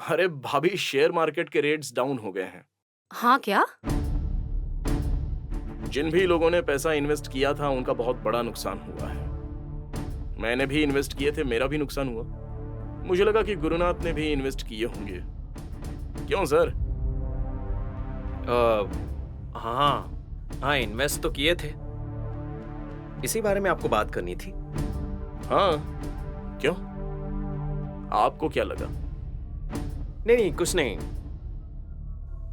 अरे भाभी, share market के रेट्स डाउन हो गए हैं। हाँ क्या? जिन भी लोगों ने पैसा इन्वेस्ट किया था उनका बहुत बड़ा नुकसान हुआ है। मैंने भी इन्वेस्ट किए थे, मेरा भी नुकसान हुआ। मुझे लगा कि गुरुनाथ ने भी इन्वेस्ट किए होंगे। क्यों सर? हाँ हाँ, इन्वेस्ट तो किए थे। इसी बारे में आपको बात करनी थी। हाँ, क्यों? आपको क्या लगा? नहीं नहीं, कुछ नहीं।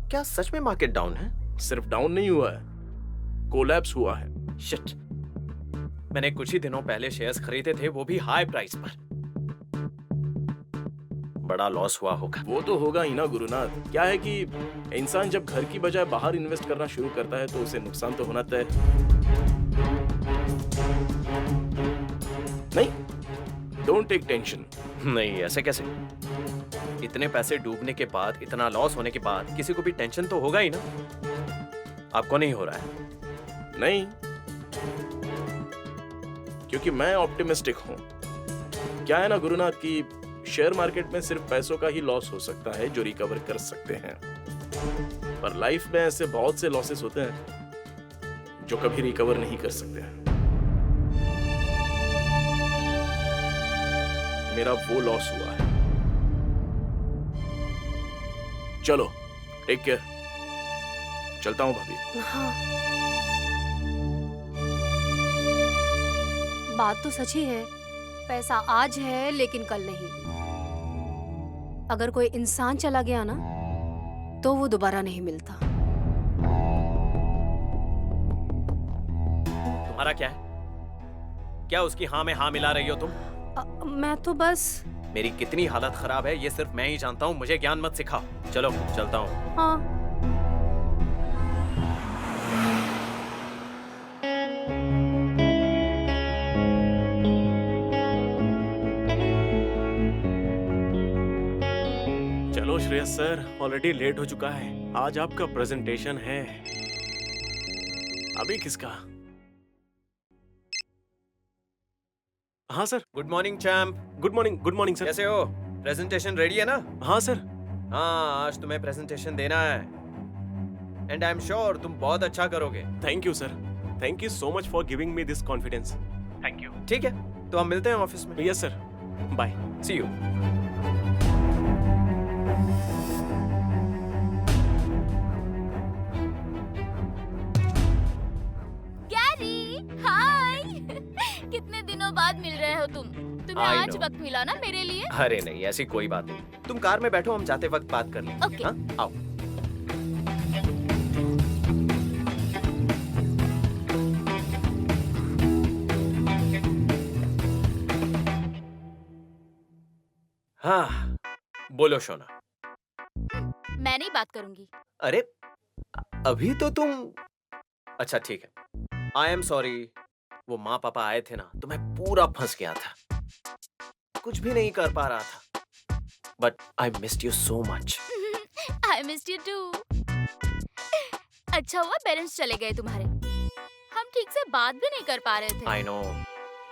क्या सच में मार्केट डाउन है? सिर्फ डाउन नहीं हुआ है, कोलैप्स हुआ है। शिट, मैंने कुछ ही दिनों पहले शेयर्स खरीदे थे, वो भी हाई प्राइस पर। बड़ा लॉस हुआ होगा। वो तो होगा ही ना गुरुनाथ। क्या है कि इंसान जब घर की बजाय बाहर इन्वेस्ट करना शुरू करता है तो उसे नुकसान तो होना तय है। नहीं, डोंट टेक टेंशन। नहीं, ऐसे कैसे? इतने पैसे डूबने के बाद, इतना लॉस होने के बाद किसी को भी टेंशन तो होगा ही ना। आपको नहीं हो रहा है? नहीं, क्योंकि मैं ऑप्टिमिस्टिक हूं। क्या है ना गुरुनाथ कि शेयर मार्केट में सिर्फ पैसों का ही लॉस हो सकता है जो रिकवर कर सकते हैं, पर लाइफ में ऐसे बहुत से लॉसेस होते हैं जो कभी रिकवर नहीं कर सकते हैं। मेरा वो लॉस हुआ है। चलो, टेक केयर। चलता हूं भाभी। हाँ। बात तो सच ही है, पैसा आज है लेकिन कल नहीं। अगर कोई इंसान चला गया ना तो वो दोबारा नहीं मिलता। तुम्हारा क्या है? क्या उसकी हाँ में हाँ मिला रही हो तुम? मैं तो बस। मेरी कितनी हालत खराब है ये सिर्फ मैं ही जानता हूँ, मुझे ज्ञान मत सिखाओ। चलो चलता हूँ। हाँ। चलो श्रेयस सर, ऑलरेडी लेट हो चुका है। आज आपका प्रेजेंटेशन है। अभी किसका? हाँ sir. Good morning champ. Good morning sir. कैसे हो? प्रेजेंटेशन रेडी है ना? हाँ सर। हाँ, आज तुम्हें प्रेजेंटेशन देना है एंड आई एम श्योर तुम बहुत अच्छा करोगे। Thank you sir. Thank you so much for giving me this confidence. Thank you. ठीक है, तो हम मिलते हैं ऑफिस में। Yes sir, bye. See you. Gary, hi. कितने दिनों बाद मिल रहे हो तुम। तुम्हें I आज know. वक्त मिला ना मेरे लिए। अरे नहीं, ऐसी कोई बात नहीं। तुम कार में बैठो, हम जाते वक्त बात कर लेंगे। Okay. हाँ, आओ। हाँ, बोलो शोना। मैं नहीं बात करूंगी। अरे, अभी तो तुम। अच्छा ठीक है, आई एम सॉरी। वो माँ पापा आए थे ना, तो मैं पूरा फंस गया था, कुछ भी नहीं कर पा रहा था। But I missed you so much. I missed you too. अच्छा हुआ पेरेंट्स चले गए तुम्हारे, हम ठीक से बात भी नहीं कर पा रहे थे। I know.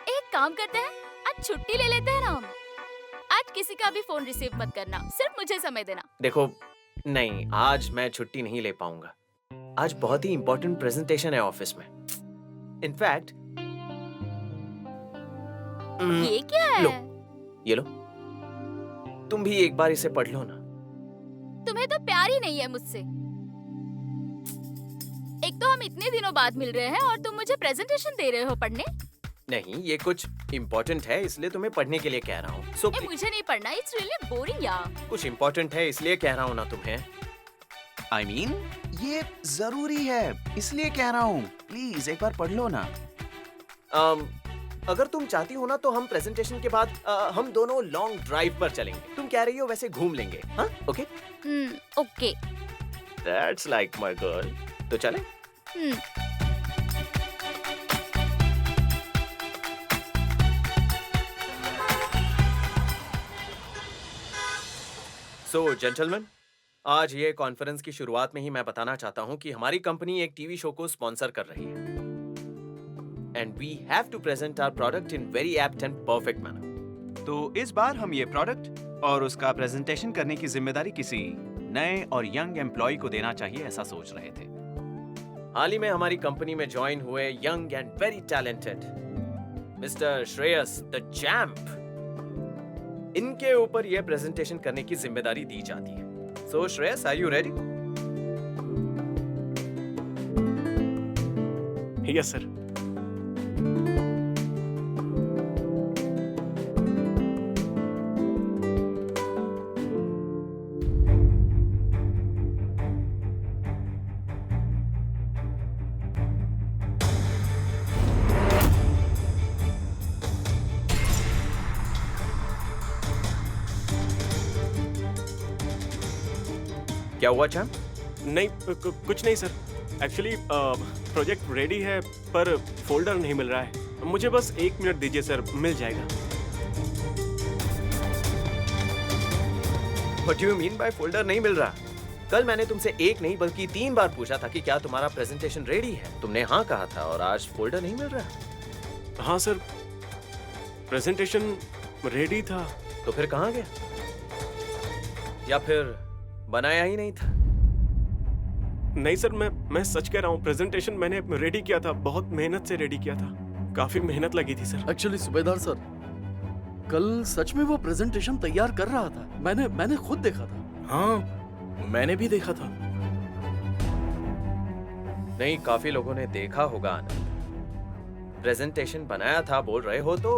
एक काम करते हैं, आज छुट्टी ले लेते हैं ना हम। आज किसी का भी फोन रिसीव मत करना, सिर्फ मुझे समय देना। देखो, नहीं, आज मैं छुट्टी नहीं ले पाऊंगा। आज बहुत ही इंपॉर्टेंट प्रेजेंटेशन है ऑफिस में। इनफैक्ट ये क्या है? लो, ये लो, तुम भी एक बार इसे पढ़ लो ना। तुम्हें तो प्यार ही नहीं है मुझसे। एक तो हम इतने दिनों बाद मिल रहे हैं और तुम मुझे प्रेजेंटेशन दे रहे हो पढ़ने। नहीं, ये कुछ इम्पोर्टेंट है इसलिए तुम्हें पढ़ने के लिए कह रहा हूँ। सो ये मुझे नहीं पढ़ना, इट्स रियली बोरिंग यार। कुछ इम्पोर्टेंट है इसलिए कह रहा हूँ ना तुम्हें। I mean, ये जरूरी है इसलिए कह रहा हूँ। प्लीज एक बार पढ़ लो ना। अगर तुम चाहती हो ना तो हम प्रेजेंटेशन के बाद हम दोनों लॉन्ग ड्राइव पर चलेंगे। तुम कह रही हो वैसे घूम लेंगे। हाँ, okay? Okay. That's like my girl. तो चले? सो जेंटलमैन, आज ये कॉन्फ्रेंस की शुरुआत में ही मैं बताना चाहता हूँ कि हमारी कंपनी एक टीवी शो को स्पॉन्सर कर रही है and we have to present our product in very apt and perfect manner. तो इस बार हम ये प्रोडक्ट और उसका प्रेजेंटेशन करने की जिम्मेदारी किसी नए और यंग एम्प्लॉय को देना चाहिए, ऐसा सोच रहे थे। हाल ही में हमारी कंपनी में ज्वाइन हुए young and very talented mister Shreyas the champ, इनके ऊपर यह प्रेजेंटेशन करने की जिम्मेदारी दी जाती है। So Shreyas, are you ready? Yes sir. क्या हुआ चैम्प? नहीं कुछ नहीं सर। एक्चुअली प्रोजेक्ट रेडी है पर फोल्डर नहीं मिल रहा है। मुझे बस 1 मिनट दीजिए सर, मिल जाएगा। What do you mean by folder नहीं मिल रहा? कल मैंने तुमसे 1 नहीं बल्कि 3 बार पूछा था कि क्या तुम्हारा प्रेजेंटेशन रेडी है। तुमने हाँ कहा था और आज फोल्डर नहीं मिल रहा। हाँ सर, प्रेजेंटेशन रेडी था। तो फिर कहाँ गया? या फिर बनाया ही नहीं था? नहीं सर, मैं सच कह रहा हूँ, प्रेजेंटेशन मैंने रेडी किया था, बहुत मेहनत से रेडी किया था। काफी मेहनत लगी थी सर। एक्चुअली सूबेदार सर, कल सच में वो प्रेजेंटेशन तैयार कर रहा था। मैंने खुद देखा था। हाँ, मैंने भी देखा था। नहीं, काफी लोगों ने देखा होगा आनंद। प्रेजेंटेशन बनाया था बोल रहे हो तो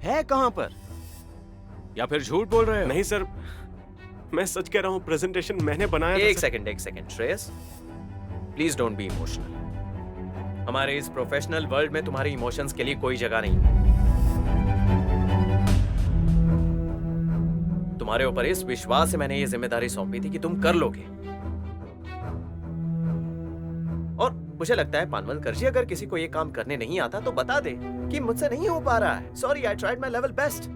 है कहां पर? या फिर झूठ बोल रहे हो? नहीं सर, मैं सच कह रहा हूँ, प्रेजेंटेशन मैंने बनाया था। एक second Shreyas, please don't be emotional. हमारे इस प्रोफेशनल वर्ल्ड में तुम्हारे इमोशंस के लिए कोई जगह नहीं। तुम्हारे ऊपर इस विश्वास से मैंने ये जिम्मेदारी सौंपी थी कि तुम कर लोगे। और मुझे लगता है पानवलकर जी, अगर किसी को ये काम करने नहीं आता तो बता दे कि मुझसे नहीं हो पा रहा है। Sorry, I tried my level best.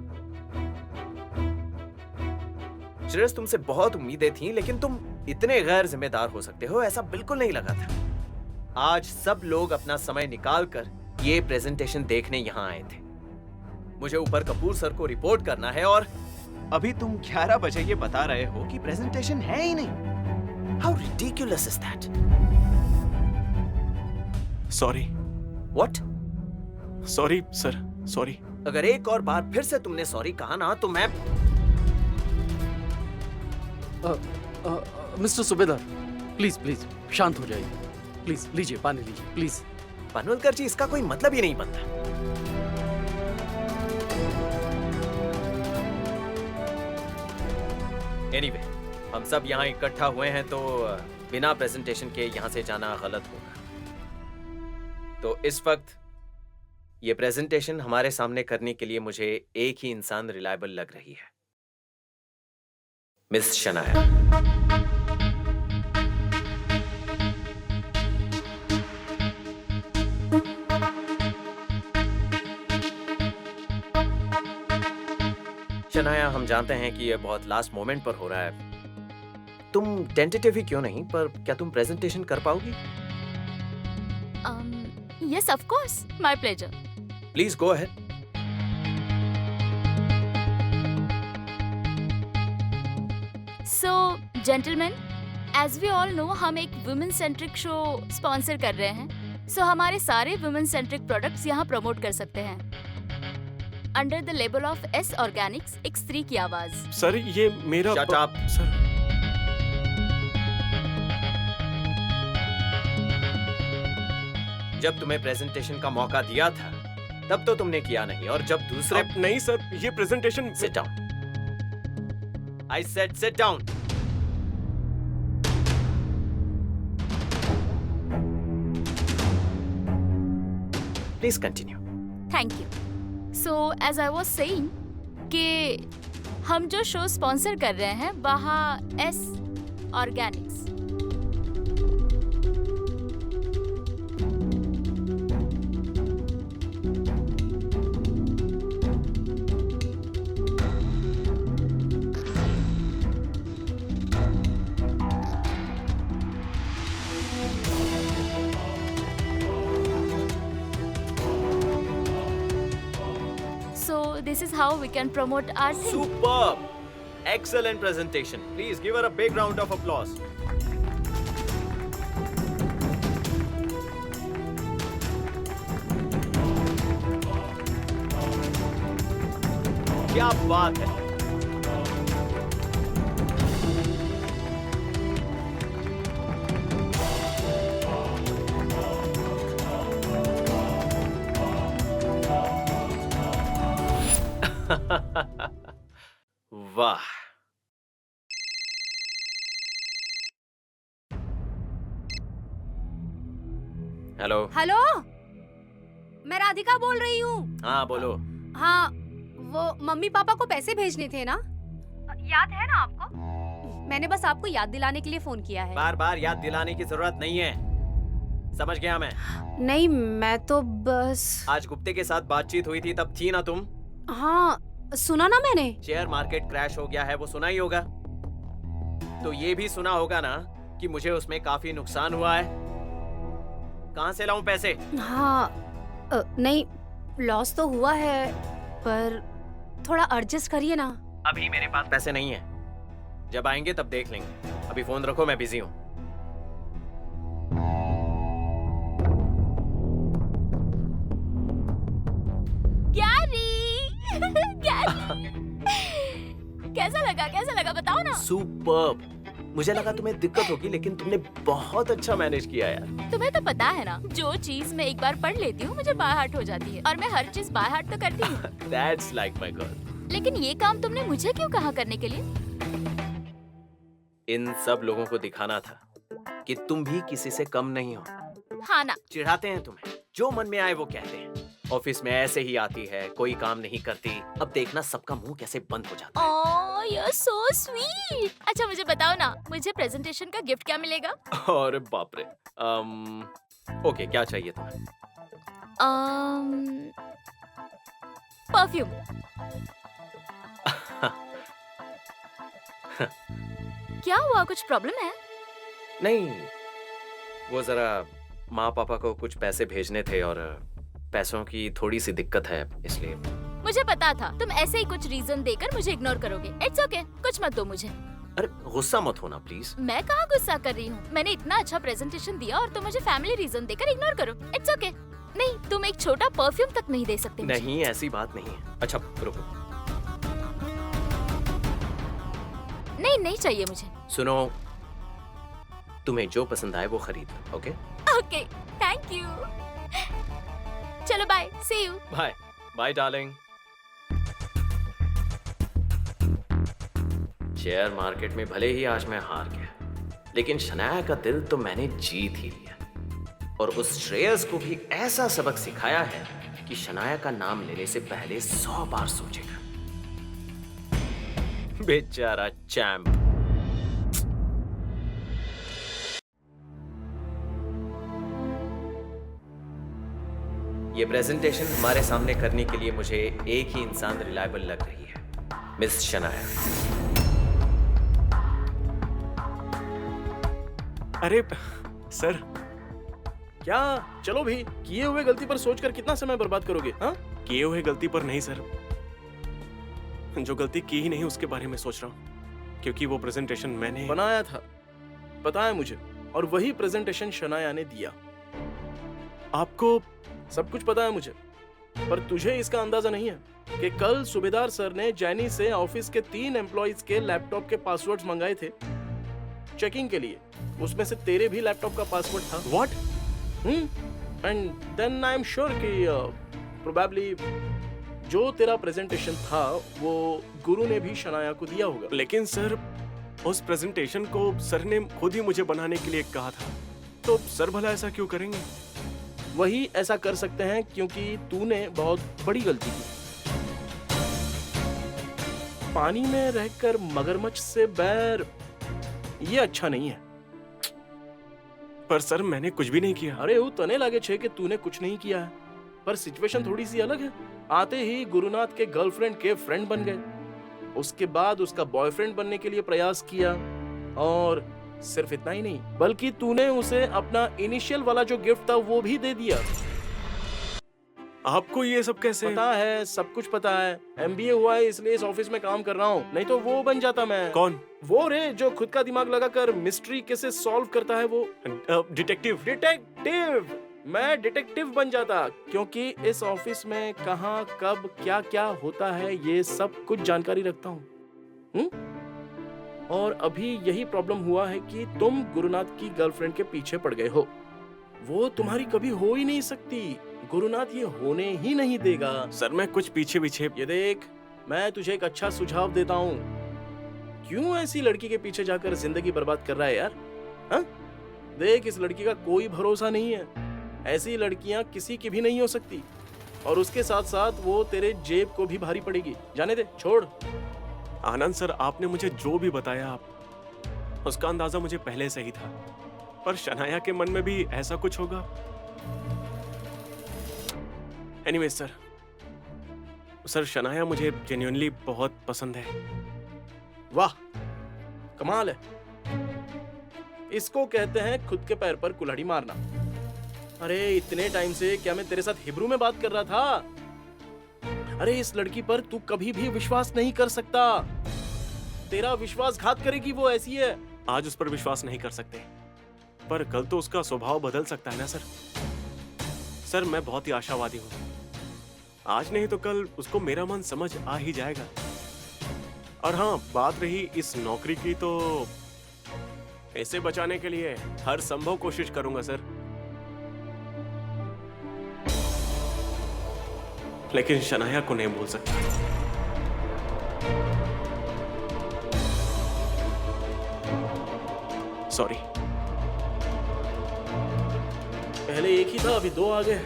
Shreyas, तुमसे बहुत उम्मीदें थी, लेकिन तुम इतने गैर जिम्मेदार हो सकते हो ऐसा बिल्कुल नहीं लगा था। आज सब लोग अपना समय निकालकर ये प्रेजेंटेशन देखने यहाँ आए थे। मुझे ऊपर कपूर सर को रिपोर्ट करना है और अभी तुम 11 बजे ये बता रहे हो कि प्रेजेंटेशन है ही नहीं। How ridiculous is that? Sorry. What? Sorry sir, sorry. अगर एक और बार फिर से तुमने सॉरी कहा ना तो मैं मिस्टर सूबेदार, प्लीज शांत हो जाइए। प्लीज लीजिए, पानी लीजिए प्लीज। पानवलकर जी, इसका कोई मतलब ही नहीं बनता। एनीवे, हम सब यहाँ इकट्ठा हुए हैं तो बिना प्रेजेंटेशन के यहाँ से जाना गलत होगा। तो इस वक्त ये प्रेजेंटेशन हमारे सामने करने के लिए मुझे एक ही इंसान रिलायबल लग रही है, मिस शनाया। शनाया, हम जानते हैं कि ये बहुत लास्ट मोमेंट पर हो रहा है। तुम टेंटेटिव ही क्यों नहीं, पर क्या तुम प्रेजेंटेशन कर पाओगी? Yes, of course. My pleasure. Please go ahead. So, gentlemen, as we all know, हम एक women centric शो स्पॉन्सर कर रहे हैं। So, हमारे सारे women centric प्रोडक्ट्स यहाँ प्रमोट कर सकते हैं under the label of S Organics, एक स्त्री की आवाज। सर, ये मेरा Shut up. सर, जब तुम्हें प्रेजेंटेशन का मौका दिया था तब तो तुमने किया नहीं, और जब दूसरे अब नहीं सर, ये presentation sit down. I said sit down. Please continue. Thank you. So as I was saying कि हम जो शो स्पॉन्सर कर रहे हैं वहाँ S Organics. So this is how we can promote our thing. Superb. Excellent presentation. Please give her a big round of applause. क्या बात है. वाह. हेलो. हेलो, मैं राधिका बोल रही हूँ. हाँ बोलो. हाँ, वो मम्मी पापा को पैसे भेजने थे ना? याद है ना आपको? मैंने बस आपको याद दिलाने के लिए फोन किया है. बार बार याद दिलाने की जरूरत नहीं है. समझ गया मैं. नहीं, मैं तो बस. आज गुप्ते के साथ बातचीत हुई थी, तब थी ना तुम? हाँ, सुना ना मैंने. शेयर मार्केट क्रैश हो गया है, वो सुना ही होगा. तो ये भी सुना होगा ना कि मुझे उसमें काफी नुकसान हुआ है. कहाँ से लाऊं पैसे? हाँ, नहीं, लॉस तो हुआ है, पर थोड़ा एडजस्ट करिए ना. अभी मेरे पास पैसे नहीं है. जब आएंगे तब देख लेंगे. अभी फोन रखो, मैं बिजी हूँ. कैसा लगा बताओ ना. सुपर्ब. मुझे लगा तुम्हें दिक्कत होगी, लेकिन तुमने बहुत अच्छा मैनेज किया यार. तुम्हें तो पता है ना, जो चीज मैं एक बार पढ़ लेती हूँ मुझे बाय हार्ट हो जाती है, और मैं हर चीज बाय हार्ट तो करती हूँ. That's like my girl. लेकिन ये काम तुमने मुझे क्यों कहा करने के लिए? इन सब लोगों को दिखाना था कि तुम भी किसी से कम नहीं हो. हाँ ना. चिढ़ाते हैं तुम्हें, जो मन में आए वो कहते हैं. ऑफिस में ऐसे ही आती है, कोई काम नहीं करती. अब देखना सबका मुंह कैसे बंद हो जाता है. ओह, you're so sweet. अच्छा मुझे बताओ ना, मुझे प्रेजेंटेशन का गिफ्ट क्या मिलेगा? और बाप रे. ओके, क्या चाहिए तुम्हें? परफ्यूम. क्या हुआ, कुछ प्रॉब्लम है? नहीं, वो जरा माँ पापा को कुछ पैसे भेजने थे और पैसों की थोड़ी सी दिक्कत है, इसलिए. मुझे पता था तुम ऐसे ही कुछ रीजन देकर मुझे इग्नोर करोगे. इट्स ओके, कुछ मत दो मुझे. अरे गुस्सा मत होना प्लीज. मैं कहाँ गुस्सा कर रही हूँ. मैंने इतना अच्छा प्रेजेंटेशन दिया और तुम मुझे फैमिली रीजन देकर इग्नोर करो. It's okay. नहीं, तुम एक छोटा परफ्यूम तक नहीं दे सकते मुझे. नहीं, ऐसी बात नहीं है. अच्छा रुको. नहीं चाहिए मुझे. सुनो, तुम्हें जो पसंद आए वो खरीद लो. Okay okay, thank you. चलो bye, see you. Bye. Bye darling. Share market में भले ही आज मैं हार गया, लेकिन शनाया का दिल तो मैंने जीत ही लिया. और उस श्रेयस को भी ऐसा सबक सिखाया है कि शनाया का नाम लेने से पहले 100 बार सोचेगा. बेचारा चैम्प. ये प्रेजेंटेशन हमारे सामने करने के लिए मुझे एक ही इंसान रिलायबल लग रही है, मिस शनाया. अरे सर, क्या? चलो भी, किए हुए गलती पर सोचकर कितना समय बर्बाद करोगे? हाँ, किए हुए गलती पर नहीं सर, जो गलती की ही नहीं उसके बारे में सोच रहा हूँ, क्योंकि वो प्रेजेंटेशन मैंने बनाया था, पता है मुझे, और वही प्रेजेंटेशन शनाया ने दिया. आपको सब कुछ पता है मुझे, पर तुझे इसका अंदाजा नहीं है कि कल सूबेदार सर ने जैनी से ऑफिस के 3 एम्प्लॉइज के लैपटॉप के पासवर्ड्स मंगाए थे चेकिंग के लिए. उसमें से तेरे भी लैपटॉप का पासवर्ड था. What? And then I am sure कि प्रोबेबली जो तेरा प्रेजेंटेशन था वो गुरु ने भी शनाया को दिया होगा. लेकिन सर, उस प्रेजेंटेशन को सर ने खुद ही मुझे बनाने के लिए कहा था, तो सर भला ऐसा क्यों करेंगे? वही ऐसा कर सकते हैं क्योंकि तूने बहुत बड़ी गलती की. पानी में रहकर मगरमच्छ से बैर, ये अच्छा नहीं है. पर सर, मैंने कुछ भी नहीं किया. अरे वो तने लागे छे कि तूने कुछ नहीं किया है, पर सिचुएशन थोड़ी सी अलग है. आते ही गुरुनाथ के गर्लफ्रेंड के फ्रेंड बन गए, उसके बाद उसका बॉयफ्रेंड बनने के लिए प्रयास किया, और सिर्फ इतना ही नहीं बल्कि तूने उसे अपना इनिशियल वाला जो गिफ्ट था वो भी दे दिया. आपको ये सब कैसे? पता है, सब कुछ पता है। MBA हुआ है इसलिए इस ऑफिस में काम कर रहा हूँ, नहीं तो वो बन जाता मैं। कौन? वो रे जो खुद का दिमाग लगाकर मिस्ट्री केसेस सॉल्व करता है, वो डिटेक्टिव। डिटेक्टिव। मैं डिटेक्टिव बन जाता, क्योंकि इस ऑफिस में कहाँ कब क्या क्या होता है ये सब कुछ जानकारी रखता हूँ। और अभी यही प्रॉब्लम हुआ है कि तुम गुरुनाथ की गर्लफ्रेंड के पीछे पड़ गए हो। वो तुम्हारी कभी हो ही नहीं सकती, गुरुनाथ ये होने ही नहीं देगा। सर मैं कुछ पीछे पीछे। ये देख, मैं तुझे एक अच्छा सुझाव देता हूँ। क्यों ऐसी लड़की के पीछे जाकर जिंदगी बर्बाद कर रहा है यार? हाँ? देख, इस लड़की का कोई भरोसा नहीं है। ऐसी लड़कियां किसी की भी नहीं हो सकती, और उसके साथ साथ वो तेरे जेब को भी भारी पड़ेगी। जाने दे, छोड़। आनंद सर, आपने मुझे जो भी बताया उसका अंदाजा मुझे पहले से ही था, पर शनाया के मन में भी ऐसा कुछ होगा। एनीवे सर, शनाया मुझे जेन्युइनली बहुत पसंद है। वाह, कमाल है। इसको कहते हैं खुद के पैर पर कुल्हाड़ी मारना। अरे इतने टाइम से क्या मैं तेरे साथ हिब्रू में बात कर रहा था? अरे इस लड़की पर तू कभी भी विश्वास नहीं कर सकता। तेरा विश्वासघात करेगी वो, ऐसी है। आज उस पर विश्वास नहीं कर सकते, पर कल तो उसका स्वभाव बदल सकता है ना सर। सर मैं बहुत ही आशावादी हूँ। आज नहीं तो कल उसको मेरा मन समझ आ ही जाएगा। और हाँ, बात रही इस नौकरी की, तो इसे बचाने के लिए हर संभव कोशिश करूंगा सर। लेकिन शनाया को नहीं भूल सकता। सॉरी। पहले एक ही था, अभी दो आ गए।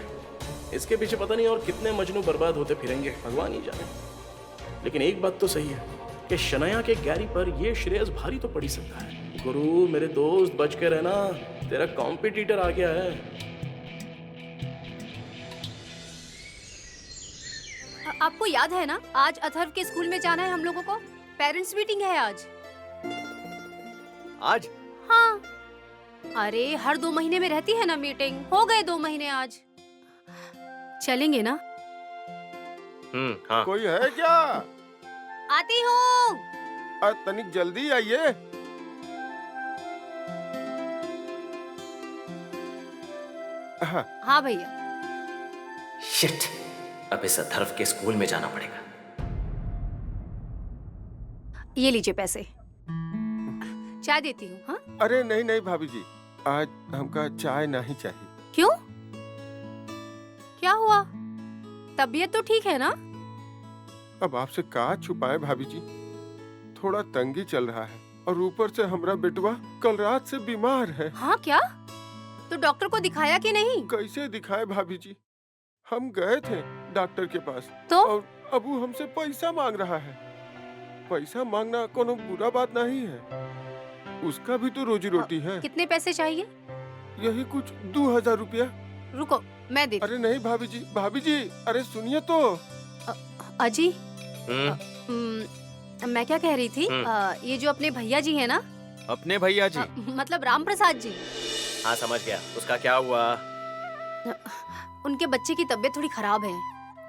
इसके पीछे पता नहीं और कितने मजनू बर्बाद होते फिरेंगे, भगवान ही जाने। लेकिन एक बात तो सही है कि शनाया के गैरी पर ये श्रेयस भारी तो पड़ ही सकता है। गुरु मेरे दोस्त, बच के रहना, तेरा कॉम्पिटिटर आ गया है। आपको याद है ना, आज अथर्व के स्कूल में जाना है हम लोगों को। पेरेंट्स मीटिंग है आज। आज? हाँ, अरे हर 2 महीने में रहती है ना मीटिंग। हो गए 2 महीने आज। चलेंगे ना? हाँ। कोई है क्या? आती हूँ। तनिक जल्दी आइए। हाँ भैया। शिट, अब इस अथर्व के स्कूल में जाना पड़ेगा। ये लीजिए पैसे, चाय देती हूँ। हाँ? अरे नहीं नहीं भाभी जी, आज हमका चाय नहीं चाहिए। क्यों? क्या हुआ? तबीयत तो ठीक है ना? अब आपसे का छुपाए भाभी जी, थोड़ा तंगी चल रहा है, और ऊपर से हमरा बेटवा कल रात से बीमार है। हाँ क्या? तो डॉक्टर को दिखाया कि नहीं? कैसे दिखाए भाभी जी, हम गए थे डॉक्टर के पास, तो? और अब वो हमसे पैसा मांग रहा है। पैसा मांगना कोनो बुरा बात नहीं है, उसका भी तो रोजी रोटी है। कितने पैसे चाहिए? यही कुछ 2000 रुपया। रुको, मैं देती। अरे नहीं भाभी जी, अरे सुनिए तो। अजी, मैं क्या कह रही थी, ये जो अपने भैया जी है ना, अपने भैया जी? मतलब राम प्रसाद जी। हाँ समझ गया। उसका क्या हुआ? उनके बच्चे की तबीयत थोड़ी खराब है,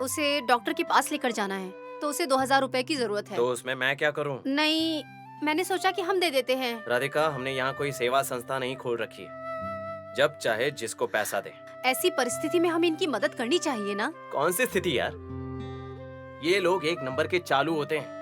उसे डॉक्टर के पास लेकर जाना है, तो उसे 2000 रुपए की जरूरत है। तो उसमें मैं क्या करूं? नहीं, मैंने सोचा कि हम दे देते हैं। राधिका, हमने यहाँ कोई सेवा संस्था नहीं खोल रखी है, जब चाहे जिसको पैसा दे। ऐसी परिस्थिति में हमें इनकी मदद करनी चाहिए ना। कौन सी स्थिति यार, ये लोग 1 नंबर के चालू होते हैं।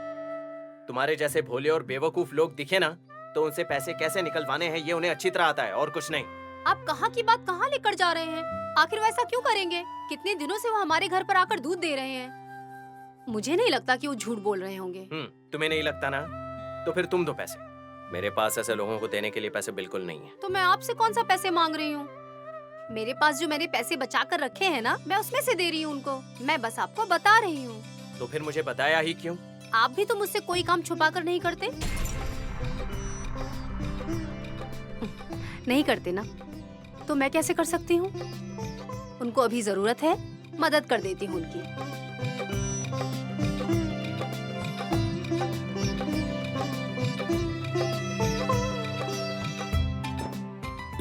तुम्हारे जैसे भोले और बेवकूफ लोग दिखे ना, तो उनसे पैसे कैसे निकलवाने हैं ये उन्हें अच्छी तरह आता है, और कुछ नहीं। आप कहाँ की बात कहाँ लेकर जा रहे हैं? आखिर वैसा क्यों करेंगे? कितने दिनों से वो हमारे घर पर आकर दूध दे रहे हैं। मुझे नहीं लगता कि वो झूठ बोल रहे होंगे। तुम्हें नहीं लगता ना, तो फिर तुम दो पैसे। मेरे पास ऐसे लोगों को देने के लिए पैसे बिल्कुल नहीं है। तो मैं आपसे कौन सा पैसे मांग रही हूँ? मेरे पास जो मैंने पैसे बचा कर रखे हैं ना, मैं उसमें से दे रही हूँ उनको। मैं बस आपको बता रही हूँ। तो फिर मुझे बताया ही क्यों? आप भी तो मुझसे कोई काम छुपा कर नहीं करते। नहीं करते ना, तो मैं कैसे कर सकती हूँ? उनको अभी जरूरत है, मदद कर देती हूँ उनकी।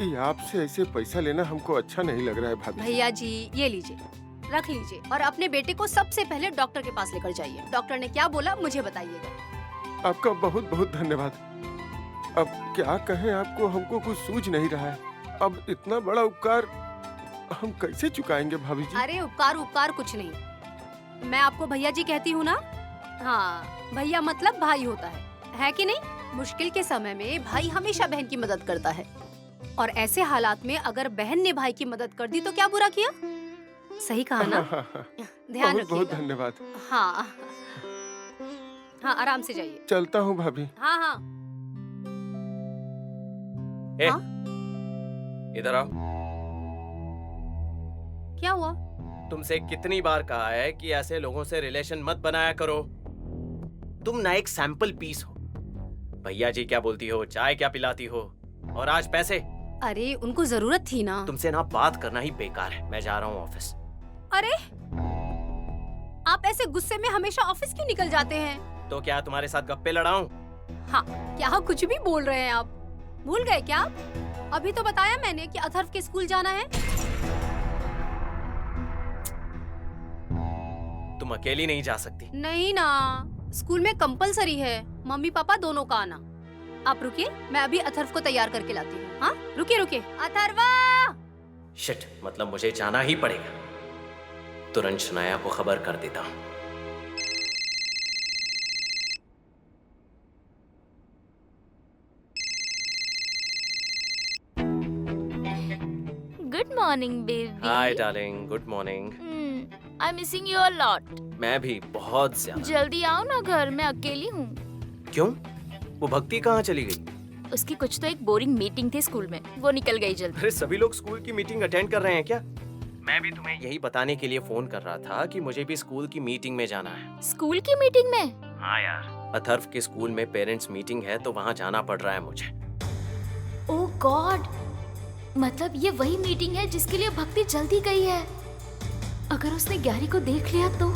ये आपसे ऐसे पैसा लेना हमको अच्छा नहीं लग रहा है भाभी। भैया जी, ये लीजिए, रख लीजिए और अपने बेटे को सबसे पहले डॉक्टर के पास लेकर जाइए। डॉक्टर ने क्या बोला मुझे बताइएगा। आपका बहुत बहुत धन्यवाद। अब क्या कहें आपको, हमको कुछ सूझ नहीं रहा है। अब इतना बड़ा उपकार हम कैसे चुकाएंगे भाभी जी? अरे उपकार उपकार कुछ नहीं, मैं आपको भैया जी कहती हूँ ना। हाँ, भैया मतलब भाई होता है कि नहीं? मुश्किल के समय में भाई हमेशा बहन की मदद करता है, और ऐसे हालात में अगर बहन ने भाई की मदद कर दी तो क्या बुरा किया? सही कहा ना? ध्यान बहुत बहुत रखिएगा। धन्यवाद। हाँ हाँ, आराम से जाइए। चलता हूँ भाभी। हाँ हाँ। ए, हाँ? इधर आओ। क्या हुआ? तुमसे कितनी बार कहा है कि ऐसे लोगों से रिलेशन मत बनाया करो। तुम ना एक सैंपल पीस हो। भैया जी क्या बोलती हो, चाय क्या पिलाती हो, और आज पैसे। अरे उनको जरूरत थी ना। तुमसे ना बात करना ही बेकार है। मैं जा रहा हूँ ऑफिस। अरे आप ऐसे गुस्से में हमेशा ऑफिस क्यों निकल जाते हैं? तो क्या तुम्हारे साथ गप्पे लड़ाऊं? हाँ, क्या कुछ भी बोल रहे हैं आप? भूल गए क्या आप? अभी तो बताया मैंने कि अथर्व के स्कूल जाना है। तुम अकेली नहीं जा सकती। नहीं ना, स्कूल में कंपलसरी है, मम्मी पापा दोनों का आना। आप रुकिए, मैं अभी अथर्व को तैयार करके लाती हूँ। हाँ रुकिए रुकिए। अथर्वा! शिट, मतलब मुझे जाना ही पड़ेगा। तुरंत शनाया को खबर कर देता हूँ। Good morning baby. Hi darling, good morning. I am missing you a lot. मैं भी बहुत ज्यादा। जल्दी आओ ना घर, मैं अकेली हूँ। क्यों? वो भक्ति कहाँ चली गई? उसकी कुछ तो एक बोरिंग मीटिंग थी स्कूल में, वो निकल गई जल्दी। अरे सभी लोग स्कूल की मीटिंग अटेंड कर रहे हैं क्या? मैं भी तुम्हें यही बताने के लिए फोन कर रहा था कि मुझे भी स्कूल की मीटिंग में जाना है। स्कूल की मीटिंग में? हाँ यार, अथर्व के स्कूल में पेरेंट्स मीटिंग है तो वहाँ जाना पड़ रहा है मुझे। ओह गॉड, मतलब ये वही मीटिंग है जिसके लिए भक्ति जल्दी गई है। अगर उसने गैरी को देख लिया तो